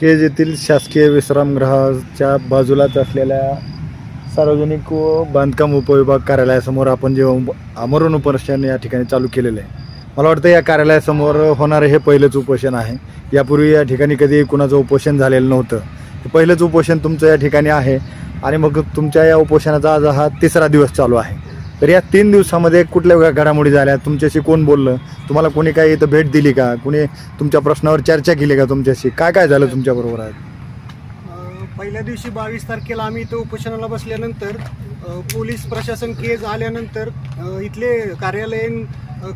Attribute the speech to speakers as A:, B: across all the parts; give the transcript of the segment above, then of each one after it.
A: केज येथील शासकीय विश्रामगृहाच्या बाजूलाच असलेल्या सार्वजनिक व बांधकाम उपविभाग कार्यालयासमोर आपण जे आमरण उपोषण या ठिकाणी चालू केलेलं आहे. मला वाटतं या कार्यालयासमोर होणारे हे पहिलेच उपोषण आहे. यापूर्वी या ठिकाणी कधी कुणाचं उपोषण झालेलं नव्हतं. हे पहिलंच उपोषण तुमचं या ठिकाणी आहे आणि मग तुमच्या या उपोषणाचा आज हा 3रा दिवस चालू आहे. तर या 3 दिवसामध्ये कुठल्या घडामोडी झाल्या, तुमच्याशी कोण बोललं, तुम्हाला कोणी काही इथं भेट दिली का, कोणी तुमच्या प्रश्नावर चर्चा केली का, तुमच्याशी काय काय झालं तुमच्याबरोबर आहे?
B: पहिल्या दिवशी 22 तारखेला आम्ही इथं उपोषणाला बसल्यानंतर पोलीस प्रशासन केज आल्यानंतर इथले कार्यालयीन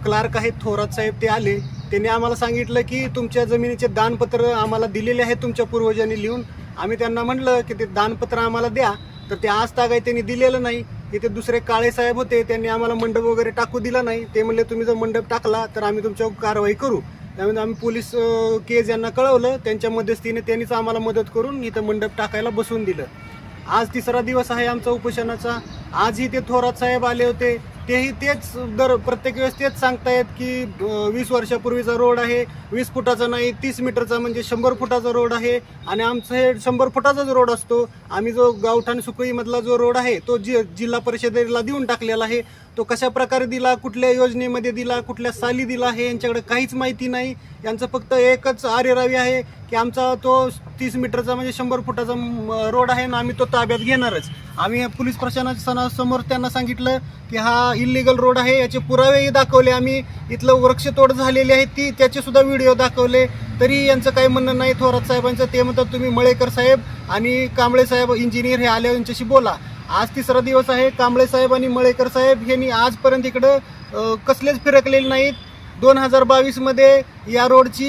B: क्लार्क आहेत थोरात साहेब, ते आले. त्यांनी आम्हाला सांगितलं की तुमच्या जमिनीचे दानपत्र आम्हाला दिलेले आहेत तुमच्या पूर्वजांनी लिहून. आम्ही त्यांना म्हटलं की ते दानपत्र आम्हाला द्या, तर ते आज तागाय त्यांनी दिलेलं नाही. इथे दुसरे काळे साहेब होते, त्यांनी आम्हाला मंडप वगैरे टाकू दिला नाही. ते म्हणले तुम्ही जर मंडप टाकला तर आम्ही तुमच्यावर कारवाई करू. त्यामुळे आम्ही पोलीस केज यांना कळवलं. त्यांच्या मध्यस्थीने त्यांनीच आम्हाला मदत करून इथं मंडप टाकायला बसवून दिलं. आज 3रा दिवस आहे आमचा उपोषणाचा. आजही ते थोरात साहेब आले होते. तेही तेच प्रत्येक वेळेस तेच सांगतायत की 20 वर्षापूर्वीचा रोड आहे, 20 फुटाचा नाही 30 मीटरचा म्हणजे 100 फुटाचा रोड आहे. आणि आमचं हे 100 फुटाचाच रोड असतो. आम्ही जो गावठाण सुकळीमधला जो रोड आहे तो जिल्हा परिषदेला देऊन टाकलेला आहे. तो कशा प्रकारे दिला, कुठल्या योजनेमध्ये दिला, कुठल्या साली दिला आहे यांच्याकडे काहीच माहिती नाही. यांचं फक्त एकच आरेरावी आहे की आमचा तो 30 मीटरचा म्हणजे 100 फुटाचा रोड आहे ना, आम्ही तो ताब्यात घेणारच. आम्ही पोलीस प्रशासनासमोर त्यांना सांगितलं की हा इल्लीगल रोड आहे, याचे पुरावेही दाखवले. आम्ही इथलं वृक्षतोड झालेली आहे त्याचे सुद्धा व्हिडिओ दाखवले. तरी यांचं काही म्हणणं नाही थोरात साहेबांचं. ते म्हणतात तुम्ही मळेकर साहेब आणि कांबळे साहेब इंजिनियर हे आले यांच्याशी बोला. आज 3रा दिवस आहे. कांबळे साहेब आणि मळेकर साहेब यांनी आजपर्यंत इकडं कसलेच फिरकलेले नाहीत. 2022 मध्ये या रोडची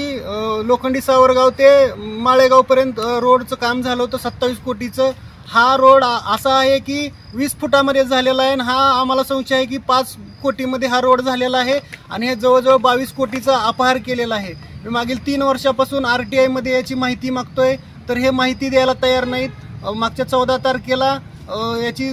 B: लोखंडी सावरगाव ते माळेगावपर्यंत रोडचं काम झालं होतं 27 कोटीचं. हा रोड असा आहे की 20 फुटामध्ये झालेला आहे. हा आम्हाला संशय आहे की 5 कोटीमध्ये हा रोड झालेला आहे आणि हे जवळजवळ 22 कोटीचा अपहार केलेला आहे. मी मागील 3 वर्षापासून RTI मध्ये याची माहिती मागतोय, तर हे माहिती द्यायला तयार नाहीत. मागच्या 14 तारखेला याची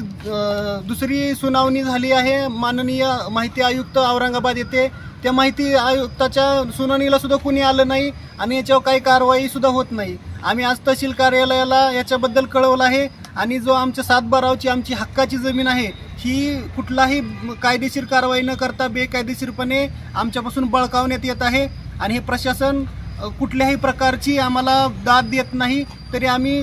B: दुसरी सुनावणी झाली आहे. माननीय माहिती आयुक्त औरंगाबाद येथे, त्या माहिती आयुक्ताच्या सुनावणीला सुद्धा कुणी आलं नाही आणि याच्यावर काही कारवाई सुद्धा होत नाही. आम्ही आज तहसील कार्यालयाला याच्याबद्दल कळवलं आहे आणि जो आमच्या 7/12ची आमची हक्काची जमीन आहे ही कुठलाही कायदेशीर कारवाई न करता बेकायदेशीरपणे आमच्यापासून बळकावण्यात येत आहे. आणि हे प्रशासन कुठल्याही प्रकारची आम्हाला दाद देत नाही. तरी आम्ही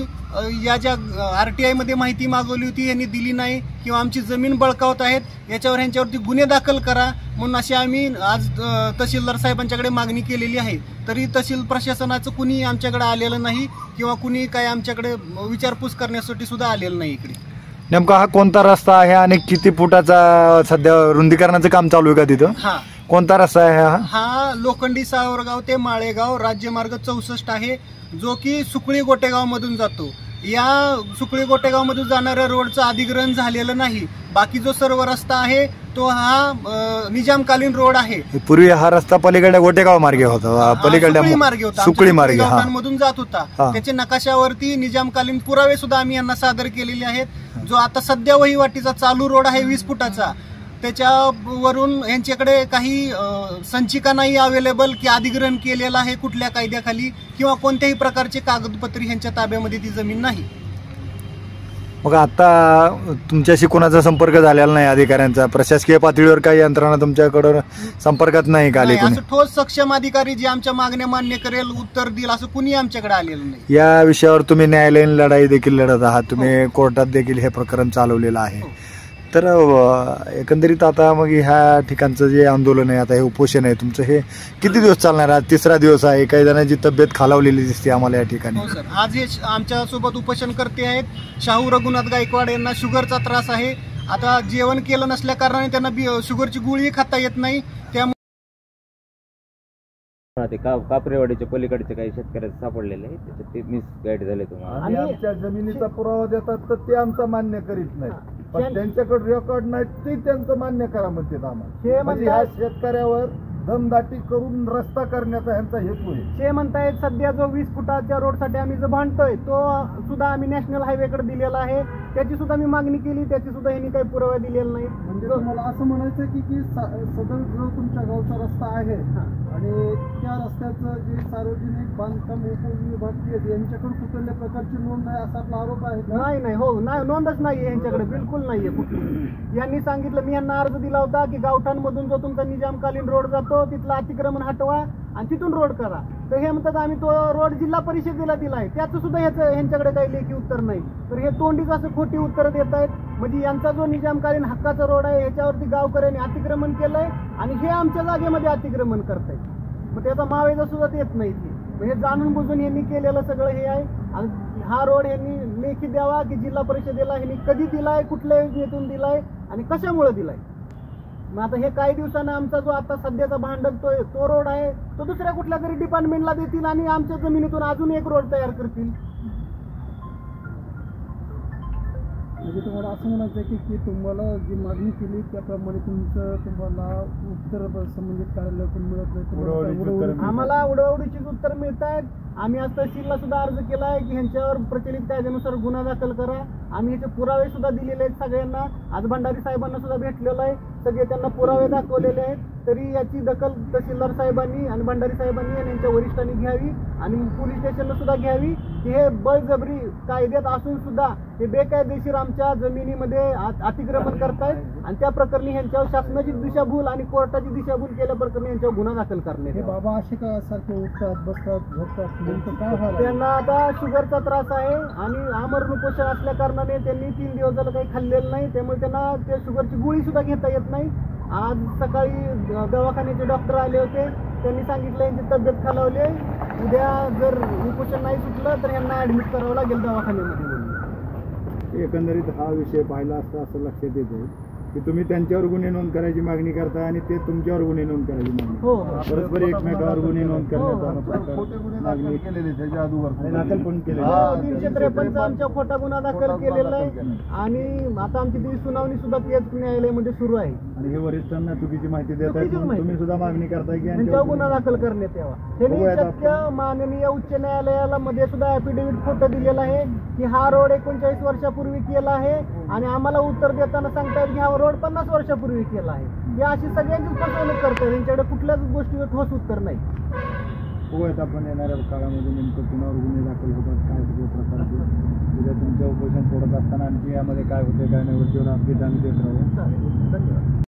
B: या ज्या RTI मध्ये माहिती मागवली होती यांनी दिली नाही किंवा आमची जमीन बळकावत आहेत, यांच्यावरती गुन्हे दाखल करा म्हणून अशी आम्ही आज तहसीलदार साहेबांच्याकडे मागणी केलेली आहे. तरी तहसील प्रशासनाचं कुणी आमच्याकडे आलेलं नाही किंवा कुणी काय आमच्याकडे विचारपूस करण्यासाठी सुद्धा आलेलं नाही. इकडे
A: नेमका हा कोणता रस्ता आहे आणि किती फुटाचा सध्या रुंदीकरणाचं काम चालू आहे का तिथं?
B: हा,
A: कोणता रस्ता आहे
B: हा लोखंडी सावरगाव ते माळेगाव राज्यमार्ग 64 आहे, जो की सुकळी गोटेगाव मधून जातो. या सुकळी गोटेगाव मधून जाणाऱ्या रोडचं अधिग्रहण झालेलं नाही. बाकी जो सर्व रस्ता आहे तो हा निजामकालीन रोड आहे.
A: पूर्वी हा रस्ता पलीकडे गोटेगाव मार्गे होता, पलीकडे
B: मार्गे होता,
A: सुकळी मार्गे
B: मधून जात होता. त्याच्या नकाशावरती निजामकालीन पुरावे सुद्धा आम्ही यांना सादर केलेले आहेत. जो आता सध्या वहिवाटीचा चालू रोड आहे 20 फुटाचा, त्याच्यावरून यांच्याकडे काही संचिका नाही अवेलेबल की अधिग्रहण केलेलं आहे कुठल्या कायद्याखाली किंवा कोणत्याही प्रकारचे कागदपत्रे यांच्या ताब्यामध्ये ती जमीन नाही.
A: मग आता तुमच्याशी कोणाचा संपर्क झालेला नाही अधिकाऱ्यांचा? प्रशासकीय पातळीवर काही यंत्रणा तुमच्याकडे संपर्कात नाही का आली?
B: असं ठोस सक्षम अधिकारी जे आमच्या मागण्या मान्य करेल, उत्तर देईल, असं कुणी आमच्याकडे आलेलं नाही.
A: या विषयावर तुम्ही न्यायालयीन लढाई देखील लढत आहात, तुम्ही कोर्टात देखील हे प्रकरण चालवलेलं आहे. तर एकंदरीत आता मग ह्या ठिकाणचं जे आंदोलन आहे, आता हे उपोषण आहे तुमचं, हे किती दिवस चालणार? आज 3रा दिवस आहे. काही जणांची तब्येत खालावलेली दिसते आम्हाला या ठिकाणी.
B: हो सर, आज हे आमच्या सोबत उपोषण करते आहेत शाहू रघुनाथ गायकवाड. यांना शुगरचा त्रास आहे. आता जेवण केलं नसल्या कारणाने त्यांना शुगरची गोळी खाता येत नाही. त्यामुळे
C: ते कापरेवाडीच्या पलीकडचे काही शेतकऱ्याचे सापडलेले आहे, त्याच्यात ते मिस गाईड झाले तुम्हाला.
A: आणि आमच्या जमिनीचा पुरावा देतात तर ते आमचा मान्य करीत नाही, पण त्यांच्याकडे रेकॉर्ड नाही ते त्यांचं मान्य करा म्हणतात आम्हाला. म्हणजे ह्या शेतकऱ्यावर दमदाटी करून रस्ता करण्याचा ह्यांचा हेतू आहे.
B: ते म्हणतायत सध्या जो 20 फुटाच्या रोडसाठी आम्ही जो भांडतोय तो सुद्धा आम्ही नॅशनल हायवेकडे दिलेला आहे. त्याची सुद्धा मी मागणी केली, त्याची सुद्धा यांनी काही पुरावा दिलेला नाही.
D: म्हणजे तुम्हाला असं म्हणायचं की सदर जो तुमच्या गावचा रस्ता आहे आणि त्या रस्त्याचं जे सार्वजनिक बांधकाम उपविभाग यांच्याकडे कुठल्या प्रकारची नोंद आहे असा आपला आरोप आहे का?
B: नाही हो, नाही, नोंदच नाहीये यांच्याकडे, बिलकुल नाहीये कुठली. यांनी सांगितलं, मी यांना अर्ज दिला होता की गावठाणमधून जो तुमचा निजामकालीन रोड जातो तिथला अतिक्रमण हटवा आणि तिथून रोड करा. तर हे म्हणतात आम्ही तो रोड जिल्हा परिषदेला दिलाय, त्याचं सुद्धा यांच्याकडे काही लेखी उत्तर नाही. तर हे तोंडीच असं खोटी उत्तर देत आहेत. म्हणजे यांचा जो निजामकालीन हक्काचा रोड आहे ह्याच्यावरती गावकऱ्यांनी अतिक्रमण केलंय आणि हे आमच्या जागेमध्ये अतिक्रमण करतायत. मग त्याचा मावेजा सुद्धा देत नाही. हे जाणून बुजून यांनी केलेलं सगळं हे आहे. आणि हा रोड यांनी लेखी द्यावा की जिल्हा परिषदेला यांनी कधी दिलाय, कुठल्या योजनेतून दिलाय आणि कशामुळे दिलाय. मग आता हे काही दिवसानं आमचा जो आता सध्याचा भांडण तो रोड आहे तो दुसऱ्या कुठल्या तरी डिपार्टमेंटला देतील आणि आमच्या जमिनीतून अजून एक रोड तयार करतील.
D: म्हणजे तुम्हाला असं म्हणायचं आहे की तुम्हाला जी मागणी केली त्याप्रमाणे तुम्हाला उत्तर संबंधित कार्यालयातून मिळत नाही.
B: आम्हाला उडवडीचीच उत्तर मिळत आहेत. आम्ही आज तहसीलला सुद्धा अर्ज केलाय की ह्यांच्यावर प्रचलित कायद्यानुसार गुन्हा दाखल करा. आम्ही ह्याचे पुरावे सुद्धा दिलेले आहेत सगळ्यांना. आज भंडारी साहेबांना सुद्धा भेटलेलो आहे, सगळे त्यांना पुरावे दाखवलेले आहेत. तरी याची दखल तहसीलदार साहेबांनी आणि भंडारी साहेबांनी आणि यांच्या वरिष्ठांनी घ्यावी आणि पोलीस स्टेशनला सुद्धा घ्यावी की हे बळजबरी कायद्यात असून सुद्धा हे बेकायदेशीर आमच्या जमिनीमध्ये अतिक्रमण करतायत आणि त्या प्रकरणी ह्यांच्यावर शासनाची दिशाभूल आणि कोर्टाची दिशाभूल केल्या प्रकरणी यांच्यावर गुन्हा दाखल करण्यात
D: हे
B: यावा.
D: बाबा असे का सारखे उठतात बसतात झोपतात नेमकं काय व्हायला?
B: त्यांना आता शुगरचा त्रास आहे आणि आमरण उपोषण असल्या कारणाने त्यांनी 3 दिवस झालं काही खाल्लेलं नाही, त्यामुळे त्यांना ते शुगरची गोळी सुद्धा घेता येत नाही. आज सकाळी दवाखान्याचे डॉक्टर आले होते, त्यांनी सांगितलं यांची तब्येत खालावली आहे, उद्या जर उपोषण नाही सुटलं तर यांना ऍडमिट करावं लागेल दवाखान्यामध्ये म्हणून.
A: एकंदरीत हा विषय पाहिला असता असं लक्षात येते की तुम्ही त्यांच्यावर गुन्हे नोंद करायची मागणी करता आणि ते तुमच्यावर गुन्हे नोंद करायची मागणी.
B: हो,
A: परस्पर एकमेकावर गुन्हे नोंद करण्याचा
D: दाखल केलेले त्याच्या अगोदर
A: दाखल पण केले.
B: 353 आमच्या खोटा गुन्हा दाखल केलेला आहे आणि आता आमची ती सुनावणी सुद्धा तेच न्यायालयामध्ये सुरू आहे.
A: आणि हे वरिष्ठांना चुकीची माहिती देत आहेत,
B: चुकीची माहिती.
A: तुम्ही सुद्धा मागणी करताय की
B: त्यांच्यावर गुन्हा दाखल करण्यात यावा. त्यांनी शक्य माननीय उच्च न्यायालयाला मध्ये सुद्धा ऍफिडेव्हिट खोटं दिलेलं आहे की हा रोड 39 वर्षापूर्वी केला आहे आणि आम्हाला उत्तर देताना सांगतायत की हा रोड 50 वर्षापूर्वी केला आहे. हे अशी सगळ्यांची फसवणूक करतात, यांच्याकडे कुठल्याच गोष्टीवर ठोस उत्तर नाही.
A: बघूयात आपण येणाऱ्या काळामध्ये नेमकं कुणावर गुन्हे दाखल होतात, काय सगळे प्रकार उद्या तुमच्या उपोषण सोडत असताना आणखी यामध्ये काय होते काय नाही वरतीवर अपडेट आम्ही देत राहू.
B: चालेल, धन्यवाद.